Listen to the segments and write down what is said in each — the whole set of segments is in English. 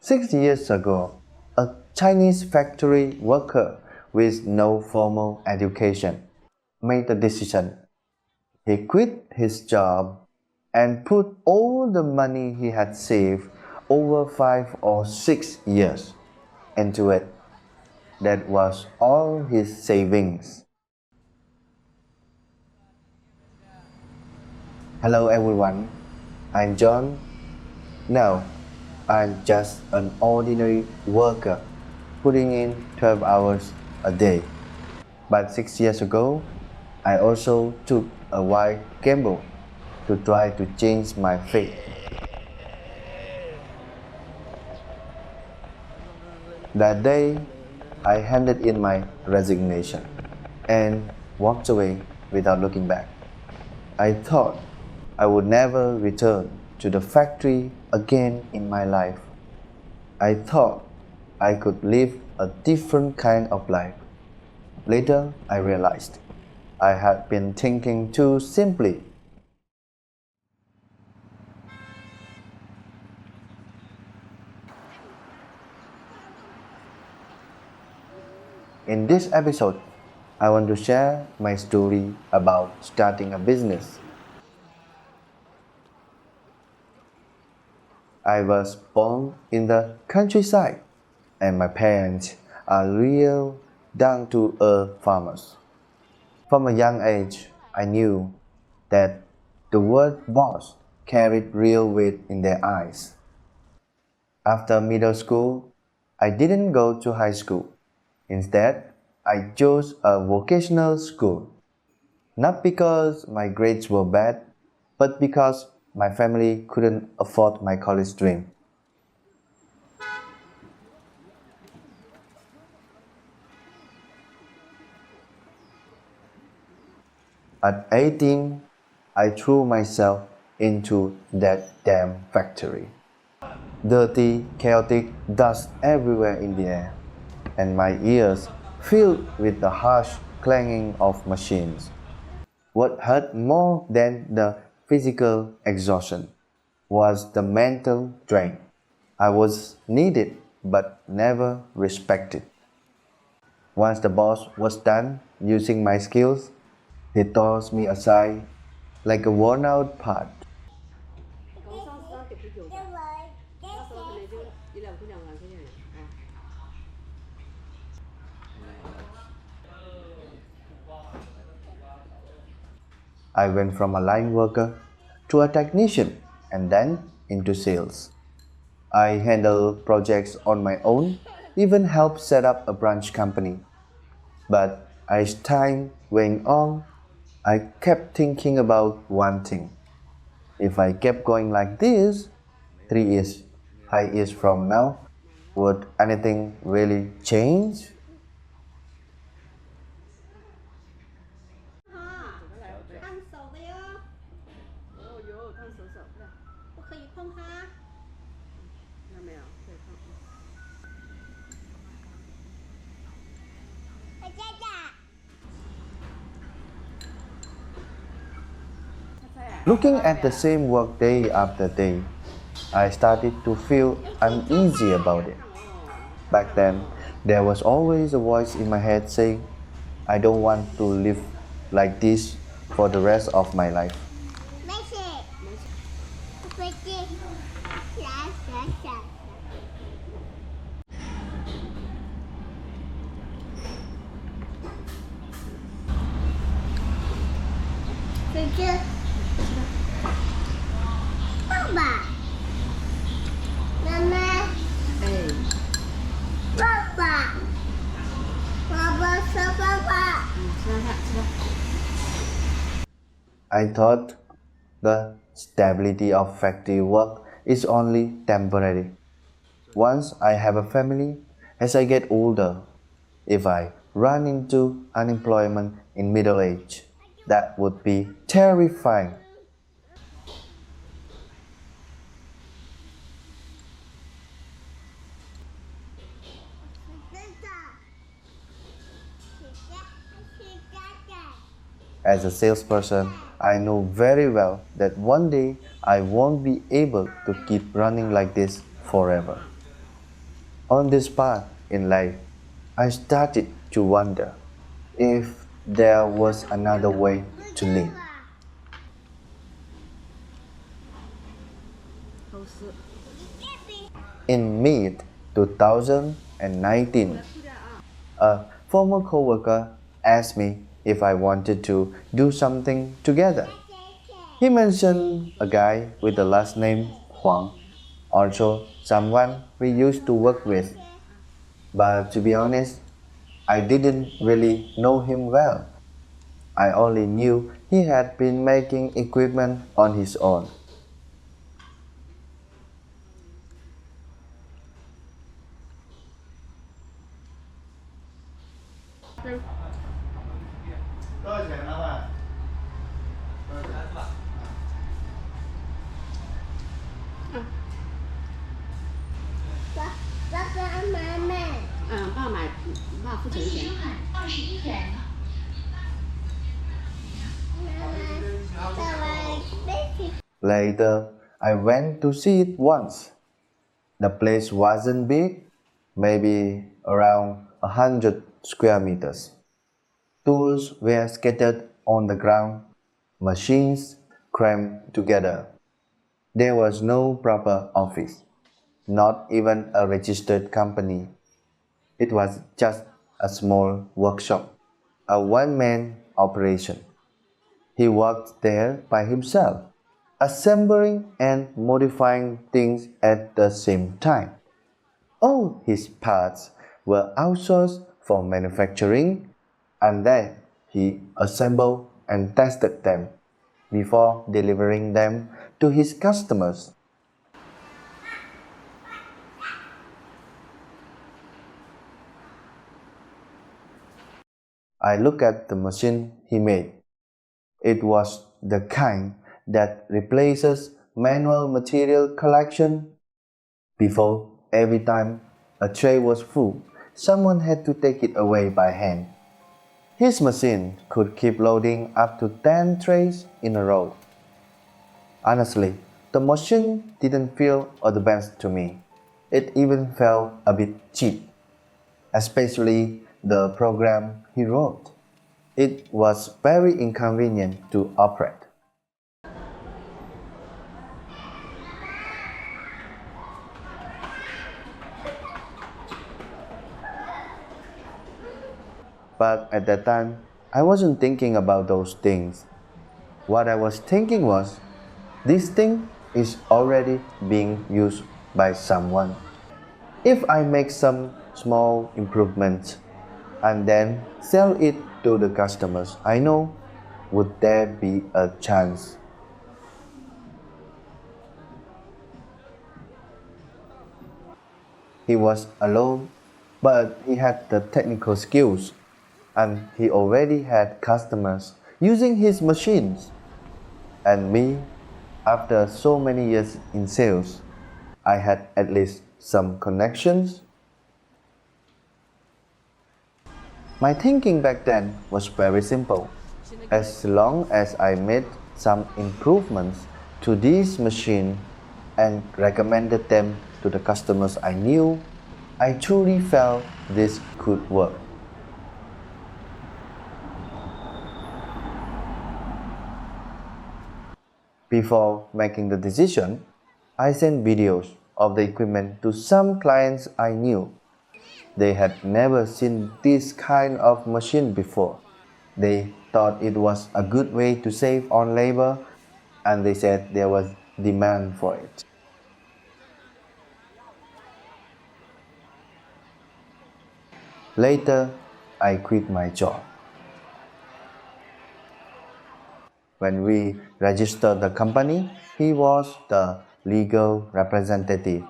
6 years ago, a Chinese factory worker with no formal education made a decision. He quit his job and put all the money he had saved over 5 or 6 years into it. That was all his savings. Hello everyone, I'm John. Now, I'm just an ordinary worker putting in 12 hours a day. But 6 years ago, I also took a wild gamble to try to change my fate. That day, I handed in my resignation and walked away without looking back. I thought I would never return to the factory again in my life. I thought I could live a different kind of life. Later, I realized I had been thinking too simply. In this episode, I want to share my story about starting a business. I was born in the countryside, and my parents are real down-to-earth farmers. From a young age, I knew that the word boss carried real weight in their eyes. After middle school, I didn't go to high school. Instead, I chose a vocational school. Not because my grades were bad, but because my family couldn't afford my college dream. At 18, I threw myself into that damn factory. Dirty, chaotic, dust everywhere in the air, and my ears filled with the harsh clanging of machines. What hurt more than the physical exhaustion was the mental drain. I was needed but never respected. Once the boss was done using my skills, he tossed me aside like a worn-out part. I went from a line worker to a technician and then into sales. I handled projects on my own, even helped set up a branch company. But as time went on, I kept thinking about one thing. If I kept going like this, 3 years, 5 years from now, would anything really change? Looking at the same work day after day, I started to feel uneasy about it. Back then, there was always a voice in my head saying, I don't want to live like this for the rest of my life. Papa, Mama, Papa, Papa, Papa. I thought the stability of factory work is only temporary. Once I have a family, as I get older, if I run into unemployment in middle age, that would be terrifying. As a salesperson, I know very well that one day I won't be able to keep running like this forever. On this path in life, I started to wonder if there was another way to live. 偷师。 In mid 2019, a former coworker asked me if I wanted to do something together. He mentioned a guy with the last name Huang, also someone we used to work with. But to be honest, I didn't really know him well. I only knew he had been making equipment on his own. Later, I went to see it once. The place wasn't big, maybe around 100 square meters. Tools were scattered on the ground, machines crammed together. There was no proper office, not even a registered company. It was just a small workshop, a one-man operation. He worked there by himself, assembling and modifying things at the same time. All his parts were outsourced for manufacturing, and then he assembled and tested them before delivering them to his customers. I looked at the machine he made. It was the kind that replaces manual material collection. Before, every time a tray was full, someone had to take it away by hand. His machine could keep loading up to 10 trays in a row. Honestly, the machine didn't feel advanced to me. It even felt a bit cheap, especially the program he wrote. It was very inconvenient to operate. But at that time, I wasn't thinking about those things. What I was thinking was, this thing is already being used by someone. If I make some small improvements and then sell it to the customers I know, would there be a chance? He was alone, but he had the technical skills, and he already had customers using his machines. And me, after so many years in sales, I had at least some connections. My thinking back then was very simple. As long as I made some improvements to this machine and recommended them to the customers I knew, I truly felt this could work. Before making the decision, I sent videos of the equipment to some clients I knew. They had never seen this kind of machine before. They thought it was a good way to save on labor, and they said there was demand for it. Later, I quit my job. When we registered the company, he was the legal representative.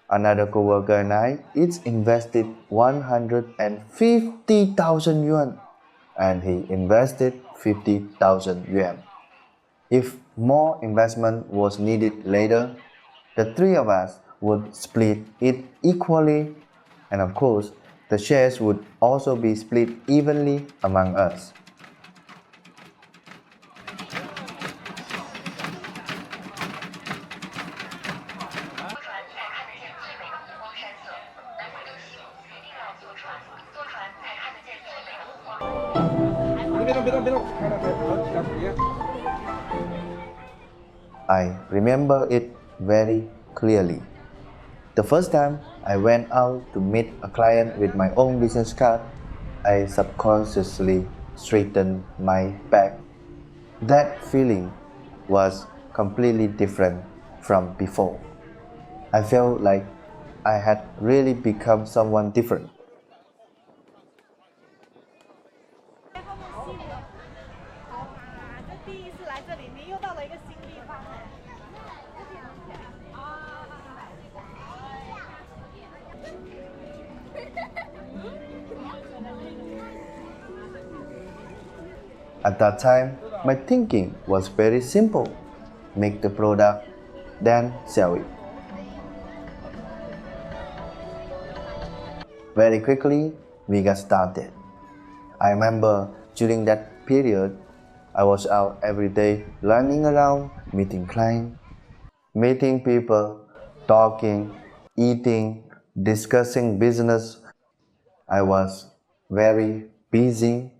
Another coworker and I each invested 150,000 yuan, and he invested 50,000 yuan. If more investment was needed later, the three of us would split it equally, and of course, the shares would also be split evenly among us. I remember it very clearly. The first time I went out to meet a client with my own business card, I subconsciously straightened my back. That feeling was completely different from before. I felt like I had really become someone different. At that time, my thinking was very simple: make the product, then sell it. Very quickly, we got started. I remember during that period, I was out every day running around, meeting clients, meeting people, talking, eating, discussing business. I was very busy,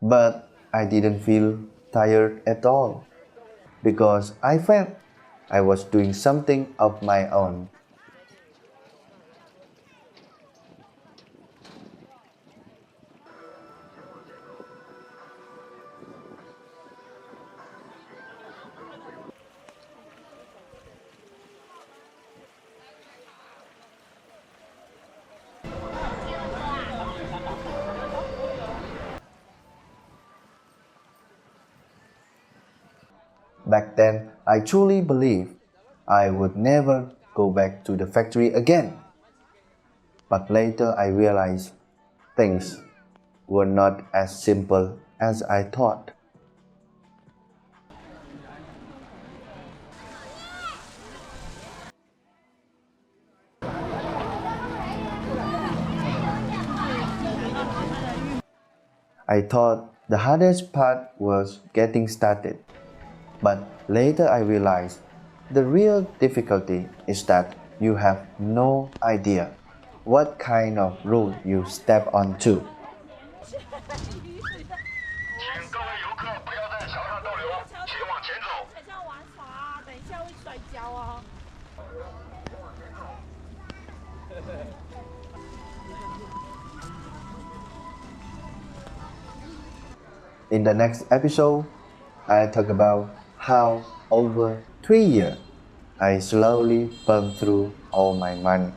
but I didn't feel tired at all because I felt I was doing something of my own. Back then, I truly believed I would never go back to the factory again. But later I realized things were not as simple as I thought. I thought the hardest part was getting started, but later I realized the real difficulty is that you have no idea what kind of road you step onto. 请各位游客不要在桥上逗留，请往前走。等一下玩耍，等一下会摔跤哦。In the next episode, I talk about how over 3 years I slowly burned through all my money.